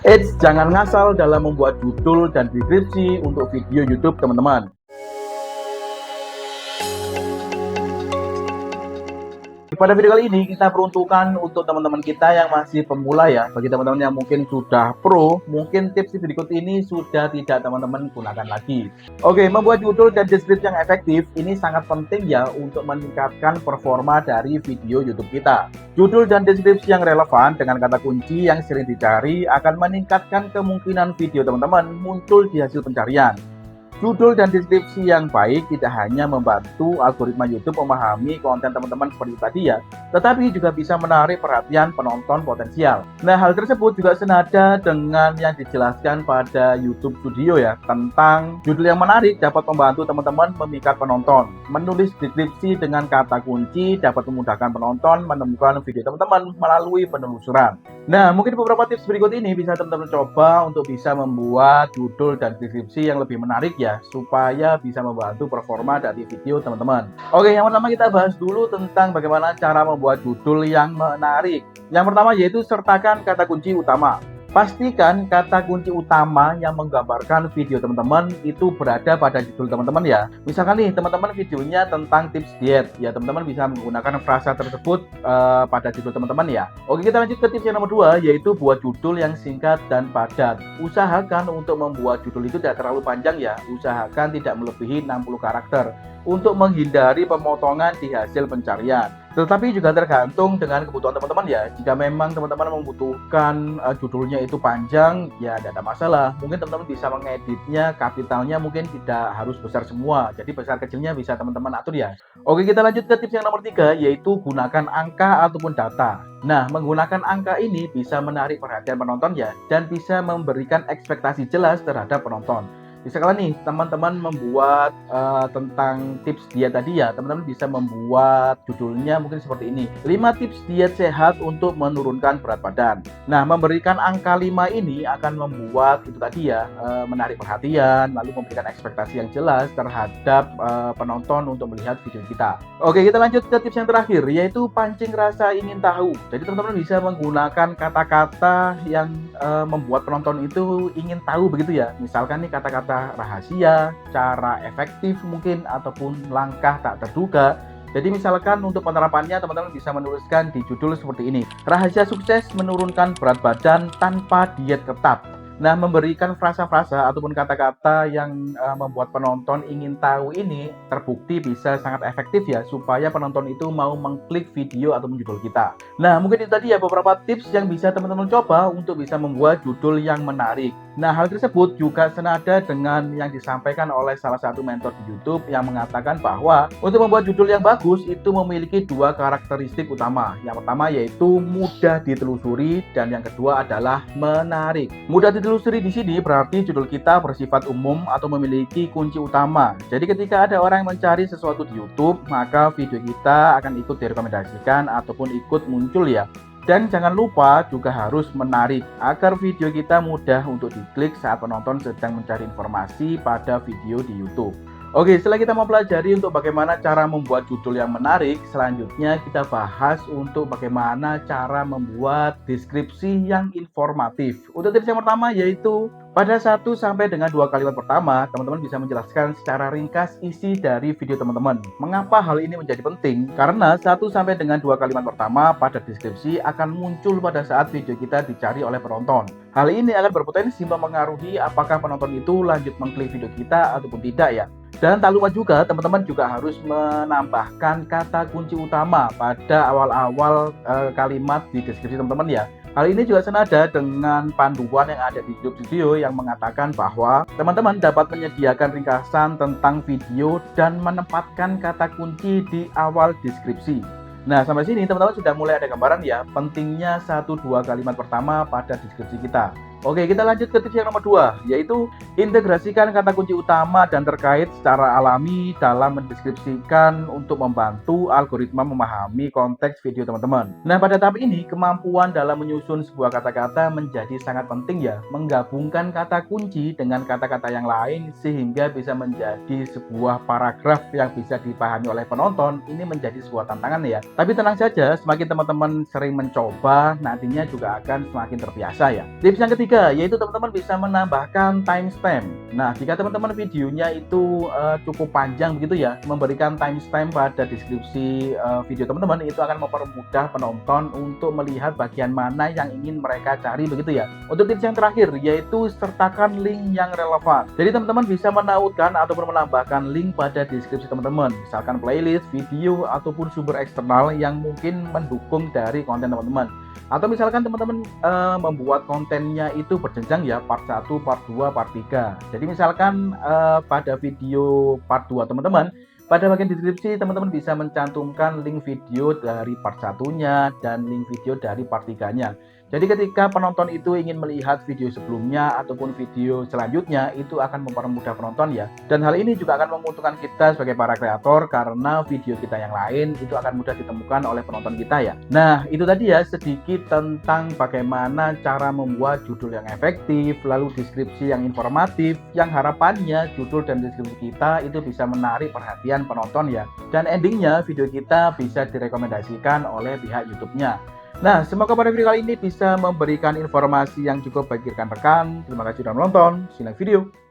Jangan ngasal dalam membuat judul dan deskripsi untuk video YouTube teman-teman. Pada video kali ini kita peruntukan untuk teman-teman kita yang masih pemula ya. Bagi teman-teman yang mungkin sudah pro, mungkin tips berikut ini sudah tidak teman-teman gunakan lagi. Oke, membuat judul dan deskripsi yang efektif ini sangat penting ya untuk meningkatkan performa dari video YouTube kita. Judul dan deskripsi yang relevan dengan kata kunci yang sering dicari akan meningkatkan kemungkinan video teman-teman muncul di hasil pencarian. Judul dan deskripsi yang baik tidak hanya membantu algoritma YouTube memahami konten teman-teman seperti tadi ya, tetapi juga bisa menarik perhatian penonton potensial. Nah, hal tersebut juga senada dengan yang dijelaskan pada YouTube Studio ya, tentang judul yang menarik dapat membantu teman-teman memikat penonton. Menulis deskripsi dengan kata kunci dapat memudahkan penonton menemukan video teman-teman melalui penelusuran. Nah, mungkin beberapa tips berikut ini bisa teman-teman coba untuk bisa membuat judul dan deskripsi yang lebih menarik ya, supaya bisa membantu performa dari video teman-teman. Oke, yang pertama kita bahas dulu tentang bagaimana cara membuat judul yang menarik. Yang pertama yaitu sertakan kata kunci utama. Pastikan kata kunci utama yang menggambarkan video teman-teman itu berada pada judul teman-teman ya. Misalkan nih teman-teman videonya tentang tips diet, ya teman-teman bisa menggunakan frasa tersebut pada judul teman-teman ya. Oke, kita lanjut ke tips yang nomor 2, yaitu buat judul yang singkat dan padat. Usahakan untuk membuat judul itu tidak terlalu panjang ya. Usahakan tidak melebihi 60 karakter untuk menghindari pemotongan di hasil pencarian. Tetapi juga tergantung dengan kebutuhan teman-teman ya. Jika memang teman-teman membutuhkan judulnya itu panjang, ya tidak ada masalah. Mungkin teman-teman bisa mengeditnya, kapitalnya mungkin tidak harus besar semua. Jadi besar kecilnya bisa teman-teman atur ya. Oke, kita lanjut ke tips yang nomor 3, yaitu gunakan angka ataupun data. Nah, menggunakan angka ini bisa menarik perhatian penonton ya, dan bisa memberikan ekspektasi jelas terhadap penonton. Misalkan nih teman-teman membuat tentang tips diet tadi ya, teman-teman bisa membuat judulnya mungkin seperti ini, 5 tips diet sehat untuk menurunkan berat badan. Nah, memberikan angka 5 ini akan membuat itu tadi ya, menarik perhatian, lalu memberikan ekspektasi yang jelas terhadap penonton untuk melihat video kita. Oke, kita lanjut ke tips yang terakhir, yaitu pancing rasa ingin tahu. Jadi teman-teman bisa menggunakan kata-kata yang membuat penonton itu ingin tahu begitu ya. Misalkan nih kata-kata rahasia, cara efektif mungkin, ataupun langkah tak terduga. Jadi misalkan untuk penerapannya teman-teman bisa menuliskan di judul seperti ini, rahasia sukses menurunkan berat badan tanpa diet ketat. Nah, memberikan frasa-frasa ataupun kata-kata yang membuat penonton ingin tahu ini terbukti bisa sangat efektif ya, supaya penonton itu mau mengklik video ataupun judul kita. Nah, mungkin itu tadi ya beberapa tips yang bisa teman-teman coba untuk bisa membuat judul yang menarik. Nah, hal tersebut juga senada dengan yang disampaikan oleh salah satu mentor di YouTube yang mengatakan bahwa untuk membuat judul yang bagus itu memiliki 2 karakteristik utama. Yang pertama yaitu mudah ditelusuri dan yang kedua adalah menarik. Mudah ditelusuri di sini berarti judul kita bersifat umum atau memiliki kunci utama. Jadi ketika ada orang yang mencari sesuatu di YouTube, maka video kita akan ikut direkomendasikan ataupun ikut muncul ya. Dan jangan lupa juga harus menarik agar video kita mudah untuk diklik saat penonton sedang mencari informasi pada video di YouTube. Oke, setelah kita mempelajari untuk bagaimana cara membuat judul yang menarik, selanjutnya kita bahas untuk bagaimana cara membuat deskripsi yang informatif. Untuk tips yang pertama yaitu pada 1 sampai dengan 2 kalimat pertama, teman-teman bisa menjelaskan secara ringkas isi dari video teman-teman. Mengapa hal ini menjadi penting? Karena 1 sampai dengan 2 kalimat pertama pada deskripsi akan muncul pada saat video kita dicari oleh penonton. Hal ini akan berpotensi mempengaruhi apakah penonton itu lanjut mengklik video kita ataupun tidak ya. Dan tak lupa juga teman-teman juga harus menambahkan kata kunci utama pada awal-awal kalimat di deskripsi teman-teman ya. Hal ini juga senada dengan panduan yang ada di YouTube Studio yang mengatakan bahwa teman-teman dapat menyediakan ringkasan tentang video dan menempatkan kata kunci di awal deskripsi. Nah, sampai sini teman-teman sudah mulai ada gambaran ya pentingnya 1-2 kalimat pertama pada deskripsi kita. Oke, kita lanjut ke tips yang nomor 2, yaitu integrasikan kata kunci utama dan terkait secara alami dalam mendeskripsikan untuk membantu algoritma memahami konteks video teman-teman. Nah, pada tahap ini, kemampuan dalam menyusun sebuah kata-kata menjadi sangat penting ya, menggabungkan kata kunci dengan kata-kata yang lain sehingga bisa menjadi sebuah paragraf yang bisa dipahami oleh penonton. Ini menjadi sebuah tantangan ya. Tapi tenang saja, semakin teman-teman sering mencoba, nantinya juga akan semakin terbiasa ya. Tips yang ketiga ketiga, yaitu teman-teman bisa menambahkan timestamp. Nah, jika teman-teman videonya itu cukup panjang begitu ya, memberikan timestamp pada deskripsi video teman-teman itu akan mempermudah penonton untuk melihat bagian mana yang ingin mereka cari begitu ya. Untuk tips yang terakhir, yaitu sertakan link yang relevan. Jadi teman-teman bisa menautkan ataupun menambahkan link pada deskripsi teman-teman, misalkan playlist, video, ataupun sumber eksternal yang mungkin mendukung dari konten teman-teman. Atau misalkan teman-teman membuat kontennya itu berjenjang ya, part 1, part 2, part 3. Jadi misalkan pada video part 2 teman-teman, pada bagian deskripsi teman-teman bisa mencantumkan link video dari part 1-nya dan link video dari part 3-nya. Jadi ketika penonton itu ingin melihat video sebelumnya ataupun video selanjutnya, itu akan mempermudah penonton ya. Dan hal ini juga akan menguntungkan kita sebagai para kreator karena video kita yang lain itu akan mudah ditemukan oleh penonton kita ya. Nah, itu tadi ya sedikit tentang bagaimana cara membuat judul yang efektif, lalu deskripsi yang informatif, yang harapannya judul dan deskripsi kita itu bisa menarik perhatian penonton ya. Dan endingnya video kita bisa direkomendasikan oleh pihak YouTube-nya. Nah, semoga pada video kali ini bisa memberikan informasi yang cukup bagi rekan-rekan. Terima kasih sudah menonton. See you next video.